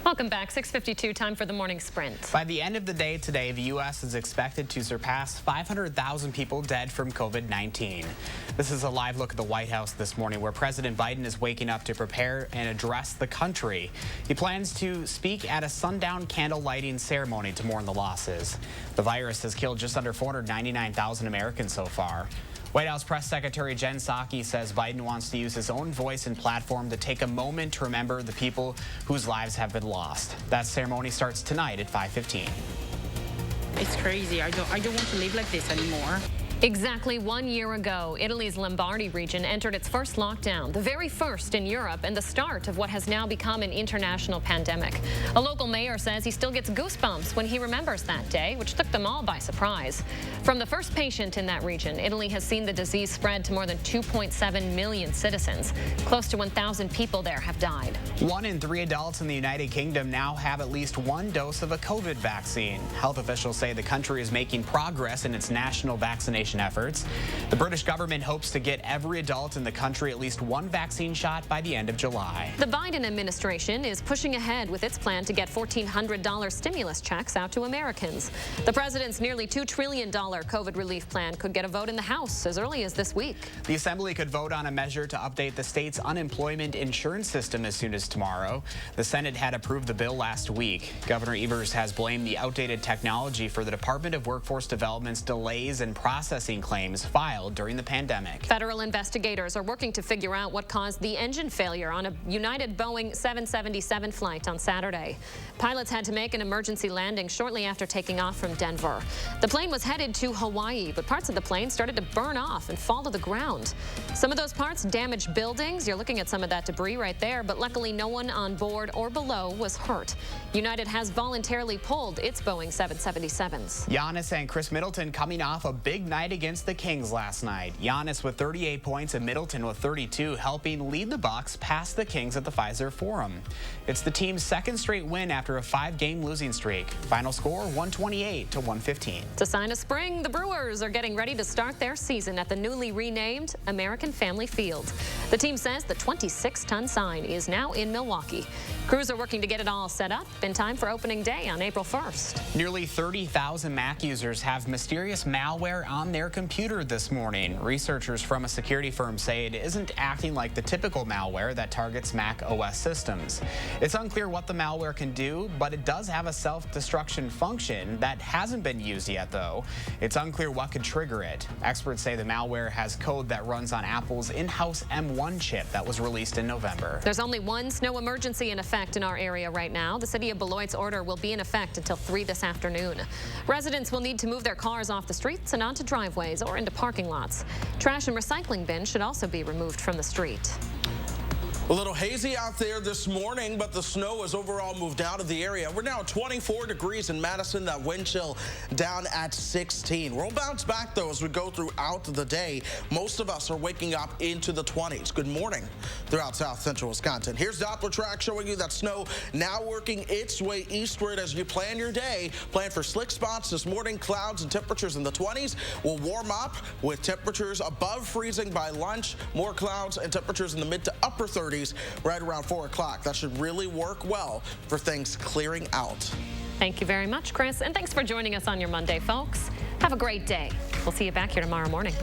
Welcome back. 6:52, time for the morning sprint. By the end of the day today, the U.S. is expected to surpass 500,000 people dead from COVID-19. This is a live look at the White House this morning, where President Biden is waking up to prepare and address the country. He plans to speak at a sundown candle lighting ceremony to mourn the losses. The virus has killed just under 499,000 Americans so far. White House Press Secretary Jen Psaki says Biden wants to use his own voice and platform to take a moment to remember the people whose lives have been lost. That ceremony starts tonight at 5:15. It's crazy. I don't want to live like this anymore. Exactly 1 year ago, Italy's Lombardy region entered its first lockdown, the very first in Europe, and the start of what has now become an international pandemic. A local mayor says he still gets goosebumps when he remembers that day, which took them all by surprise. From the first patient in that region, Italy has seen the disease spread to more than 2.7 million citizens. Close to 1,000 people there have died. 1 in 3 adults in the United Kingdom now have at least one dose of a COVID vaccine. Health officials say the country is making progress in its national vaccination efforts. The British government hopes to get every adult in the country at least one vaccine shot by the end of July. The Biden administration is pushing ahead with its plan to get $1,400 stimulus checks out to Americans. The president's nearly $2 trillion COVID relief plan could get a vote in the House as early as this week. The Assembly could vote on a measure to update the state's unemployment insurance system as soon as tomorrow. The Senate had approved the bill last week. Governor Evers has blamed the outdated technology for the Department of Workforce Development's delays in processing claims filed during the pandemic. Federal investigators are working to figure out what caused the engine failure on a United Boeing 777 flight on Saturday. Pilots had to make an emergency landing shortly after taking off from Denver. The plane was headed to Hawaii, but parts of the plane started to burn off and fall to the ground. Some of those parts damaged buildings. You're looking at some of that debris right there, but luckily no one on board or below was hurt. United has voluntarily pulled its Boeing 777s. Giannis and Chris Middleton coming off a big night against the Kings last night. Giannis with 38 points and Middleton with 32, helping lead the Bucks past the Kings at the Fiserv Forum. It's the team's second straight win after a 5-game losing streak. Final score 128-115. To sign a spring, the Brewers are getting ready to start their season at the newly renamed American Family Field. The team says the 26-ton sign is now in Milwaukee. Crews are working to get it all set up in time for opening day on April 1st. Nearly 30,000 Mac users have mysterious malware on their computer this morning. Researchers from a security firm say it isn't acting like the typical malware that targets Mac OS systems. It's unclear what the malware can do, but it does have a self-destruction function that hasn't been used yet, though. It's unclear what could trigger it. Experts say the malware has code that runs on Apple's in-house M1 chip that was released in November. There's only one snow emergency in effect in our area right now. The city of Beloit's order will be in effect until 3 this afternoon. Residents will need to move their cars off the streets and onto driveways or into parking lots. Trash and recycling bins should also be removed from the street. A little hazy out there this morning, but the snow has overall moved out of the area. We're now at 24 degrees in Madison, that wind chill down at 16. We'll bounce back, though, as we go throughout the day. Most of us are waking up into the 20s. Good morning throughout south central Wisconsin. Here's Doppler track showing you that snow now working its way eastward as you plan your day. Plan for slick spots this morning. Clouds and temperatures in the 20s will warm up with temperatures above freezing by lunch. More clouds and temperatures in the mid to upper 30s. Right around 4 o'clock. That should really work well for things clearing out. Thank you very much, Chris, and thanks for joining us on your Monday, folks. Have a great day. We'll see you back here tomorrow morning.